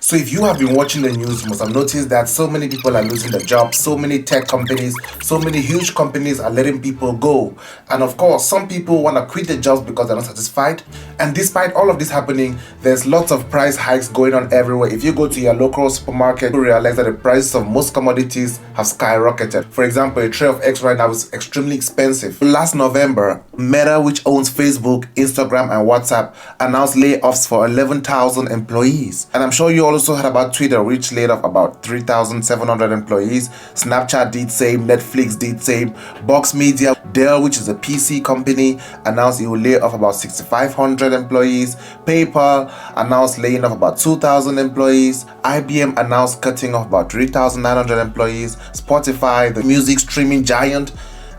So if you have been watching the news, you must have noticed that so many people are losing their jobs, so many tech companies, so many huge companies are letting people go. And of course, some people want to quit their jobs because they're not satisfied. And despite all of this happening, there's lots of price hikes going on everywhere. If you go to your local supermarket, you realize that the prices of most commodities have skyrocketed. For example, a tray of eggs right now is extremely expensive. Last November, Meta, which owns Facebook, Instagram, and WhatsApp, announced layoffs for 11,000 employees. And I'm sure you also heard about Twitter, which laid off about 3,700 employees. Snapchat did same, Netflix did same. Box Media, Dell, which is a PC company, announced it will lay off about 6,500 employees. PayPal announced laying off about 2,000 employees. IBM announced cutting off about 3,900 employees. Spotify, the music streaming giant,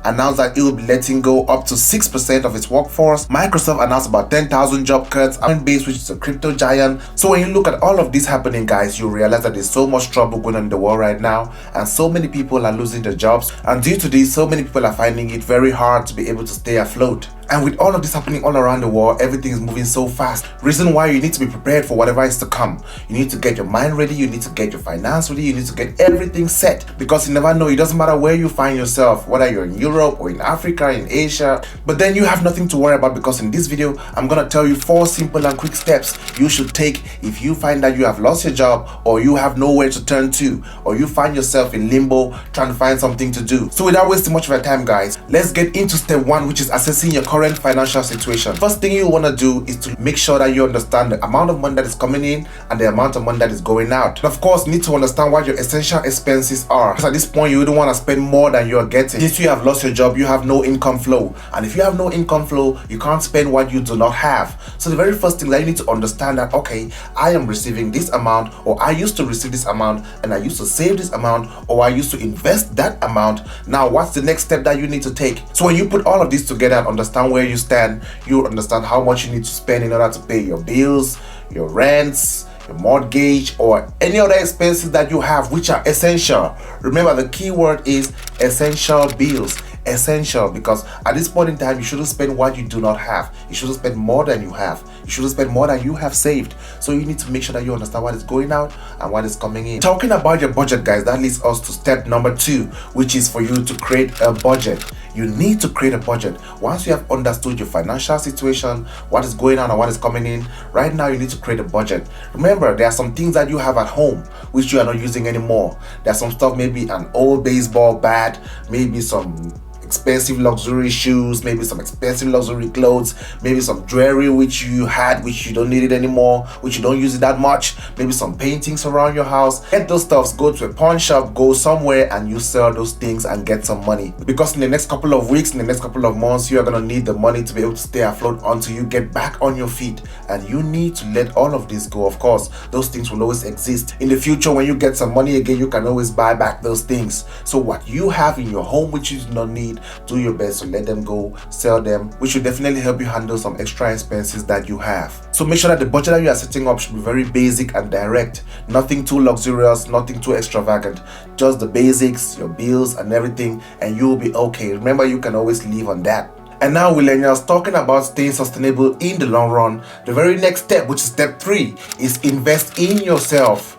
announced that it will be letting go up to 6% of its workforce. Microsoft announced about 10,000 job cuts. Coinbase, which is a crypto giant. So when you look at all of this happening, guys, you realize that there's so much trouble going on in the world right now, and so many people are losing their jobs. And due to this, so many people are finding it very hard to be able to stay afloat. And with all of this happening all around the world, everything is moving so fast. Reason why you need to be prepared for whatever is to come. You need to get your mind ready, you need to get your finance ready, you need to get everything set, because you never know. It doesn't matter where you find yourself, whether you're in Europe or in Africa, in Asia, but then you have nothing to worry about, because in this video, I'm gonna tell you 4 simple and quick steps you should take if you find that you have lost your job, or you have nowhere to turn to, or you find yourself in limbo trying to find something to do. So without wasting much of your time, guys, let's get into step 1, which is assessing your current financial situation. First thing you want to do is to make sure that you understand the amount of money that is coming in and the amount of money that is going out. And of course, you need to understand what your essential expenses are, because at this point you don't want to spend more than you're getting. Since you have lost your job, you have no income flow, and if you have no income flow, you can't spend what you do not have. So the very first thing that you need to understand that, okay, I am receiving this amount, or I used to receive this amount, and I used to save this amount, or I used to invest that amount. Now what's the next step that you need to take? So when you put all of this together and understand where you stand, you understand how much you need to spend in order to pay your bills, your rents, your mortgage, or any other expenses that you have which are essential. Remember, the key word is essential bills. Essential, because at this point in time, you shouldn't spend what you do not have. You shouldn't spend more than you have. You shouldn't spend more than you have saved. So you need to make sure that you understand what is going out and what is coming in. Talking about your budget, guys, that leads us to step number 2, which is for you to create a budget. You need to create a budget. Once you have understood your financial situation, what is going on and what is coming in, right now you need to create a budget. Remember, there are some things that you have at home which you are not using anymore. There's some stuff, maybe an old baseball bat, maybe some expensive luxury shoes, maybe some expensive luxury clothes, maybe some jewelry which you had, which you don't need it anymore, which you don't use it that much, maybe some paintings around your house. Get those stuffs, go to a pawn shop, go somewhere and you sell those things and get some money, because in the next couple of weeks, in the next couple of months, you are going to need the money to be able to stay afloat until you get back on your feet. And you need to let all of this go. Of course, those things will always exist in the future. When you get some money again, you can always buy back those things. So what you have in your home which you do not need, do your best to let them go, sell them, which will definitely help you handle some extra expenses that you have. So make sure that the budget that you are setting up should be very basic and direct. Nothing too luxurious, nothing too extravagant, just the basics, your bills and everything, and you'll be okay. Remember, you can always live on that. And now, millennials, talking about staying sustainable in the long run, the very next step, which is step 3, is invest in yourself.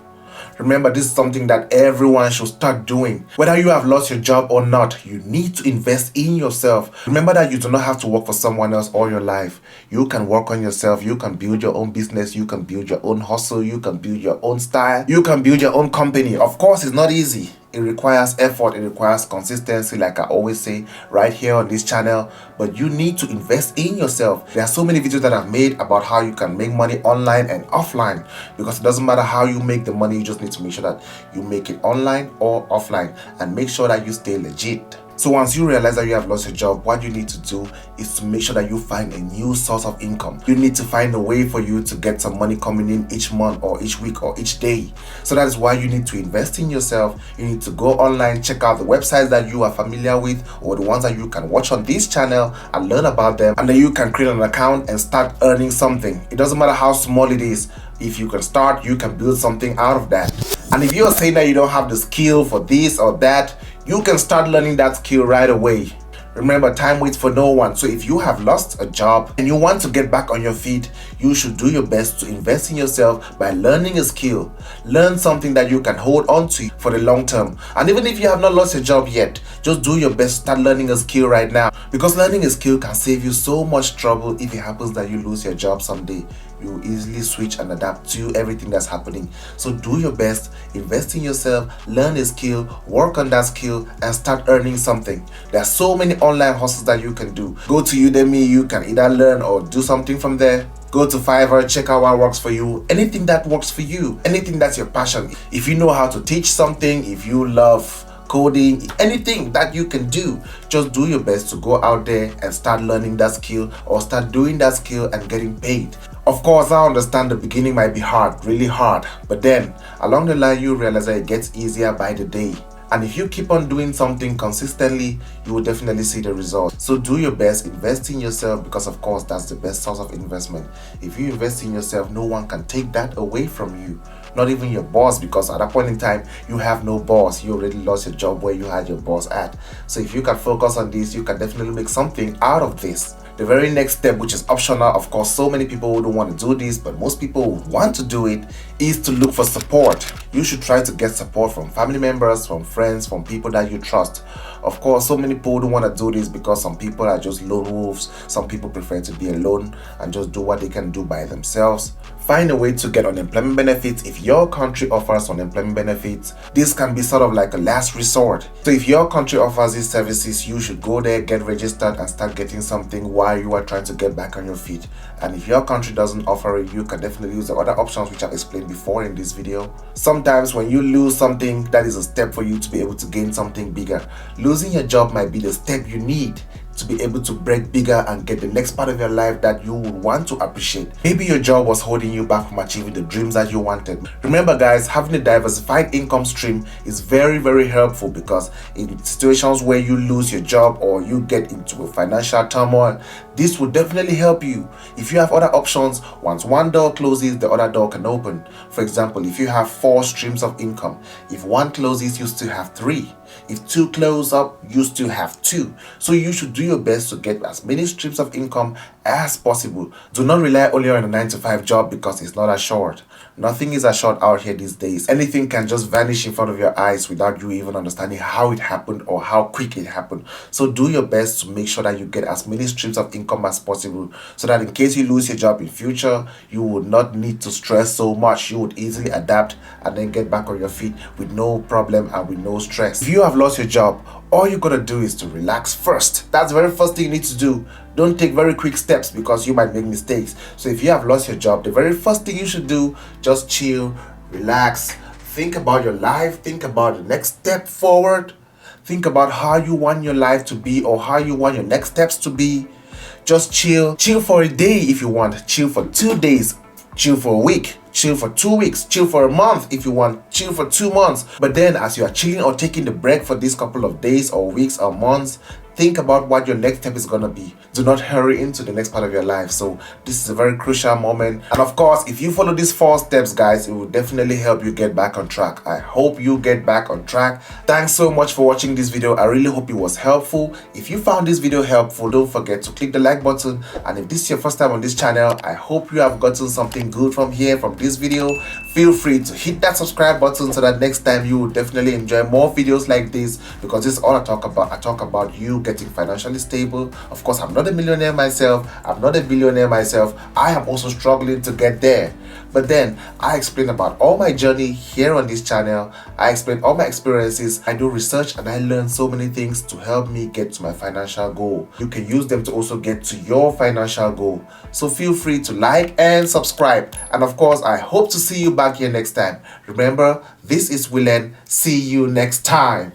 Remember, this is something that everyone should start doing. Whether you have lost your job or not, you need to invest in yourself. Remember that you do not have to work for someone else all your life. You can work on yourself. You can build your own business. You can build your own hustle. You can build your own style. You can build your own company. Of course, it's not easy. It requires effort, it requires consistency, like I always say right here on this channel, but you need to invest in yourself. There are so many videos that I've made about how you can make money online and offline, because it doesn't matter how you make the money, you just need to make sure that you make it online or offline, and make sure that you stay legit. So once you realize that you have lost your job, what you need to do is to make sure that you find a new source of income. You need to find a way for you to get some money coming in each month or each week or each day. So that is why you need to invest in yourself. You need to go online, check out the websites that you are familiar with, or the ones that you can watch on this channel and learn about them. And then you can create an account and start earning something. It doesn't matter how small it is. If you can start, you can build something out of that. And if you are saying that you don't have the skill for this or that, you can start learning that skill right away. Remember, time waits for no one. So if you have lost a job and you want to get back on your feet, you should do your best to invest in yourself by learning a skill. Learn something that you can hold on to for the long term. And even if you have not lost your job yet, just do your best to start learning a skill right now. Because learning a skill can save you so much trouble if it happens that you lose your job someday. You easily switch and adapt to everything that's happening. So do your best, invest in yourself, learn a skill, work on that skill, and start earning something. There are so many online hustles that you can do. Go to Udemy, you can either learn or do something from there. Go to Fiverr, check out what works for you. Anything that works for you, anything that's your passion. If you know how to teach something, if you love coding, anything that you can do, just do your best to go out there and start learning that skill or start doing that skill and getting paid. Of course, I understand the beginning might be hard, really hard, but then along the line you realize that it gets easier by the day. And if you keep on doing something consistently, you will definitely see the results. So do your best, invest in yourself, because of course that's the best source of investment. If you invest in yourself, no one can take that away from you. Not even your boss, because at that point in time you have no boss. You already lost your job where you had your boss at. So if you can focus on this, you can definitely make something out of this. The very next step, which is optional, of course, so many people wouldn't want to do this, but most people would want to do it, is to look for support. You should try to get support from family members, from friends, from people that you trust. Of course, so many people don't want to do this because some people are just lone wolves. Some people prefer to be alone and just do what they can do by themselves. Find a way to get unemployment benefits. If your country offers unemployment benefits, this can be sort of like a last resort. So if your country offers these services, you should go there, get registered, and start getting something while you are trying to get back on your feet. And if your country doesn't offer it, you can definitely use the other options which I've explained before in this video. Sometimes when you lose something, that is a step for you to be able to gain something bigger. Losing your job might be the step you need to be able to break bigger and get the next part of your life that you would want to appreciate. Maybe your job was holding you back from achieving the dreams that you wanted. Remember guys, having a diversified income stream is very, very helpful, because in situations where you lose your job or you get into a financial turmoil, this will definitely help you. If you have other options, once one door closes, the other door can open. For example, if you have 4 streams of income, if one closes, you still have 3. If 2 close up, you still have 2. So you should do your best to get as many streams of income as possible. Do not rely only on a 9-to-5 job, because it's not assured. Nothing is assured out here these days. Anything can just vanish in front of your eyes without you even understanding how it happened or how quick it happened. So do your best to make sure that you get as many streams of income as possible, so that in case you lose your job in future, you would not need to stress so much. You would easily adapt and then get back on your feet with no problem and with no stress. If you have lost your job, all you gotta do is to relax first. That's the very first thing you need to do. Don't take very quick steps, because you might make mistakes. So if you have lost your job, the very first thing you should do, just chill, relax, think about your life, think about the next step forward, think about how you want your life to be or how you want your next steps to be. Just chill for a day if you want, chill for 2 days, chill for a week, chill for 2 weeks, chill for a month if you want, chill for 2 months. But then as you are chilling or taking the break for these couple of days or weeks or months, think about what your next step is gonna be. Do not hurry into the next part of your life. So this is a very crucial moment. And of course, if you follow these 4 steps, guys, it will definitely help you get back on track. I hope you get back on track. Thanks so much for watching this video. I really hope it was helpful. If you found this video helpful, don't forget to click the like button. And if this is your first time on this channel, I hope you have gotten something good from here, from this video. Feel free to hit that subscribe button so that next time you will definitely enjoy more videos like this, because this is all I talk about. I talk about you getting financially stable. Of course, I'm not a millionaire myself. I'm not a billionaire myself. I am also struggling to get there. But then I explain about all my journey here on this channel. I explain all my experiences. I do research and I learn so many things to help me get to my financial goal. You can use them to also get to your financial goal. So feel free to like and subscribe. And of course, I hope to see you back here next time. Remember, this is Willen. See you next time.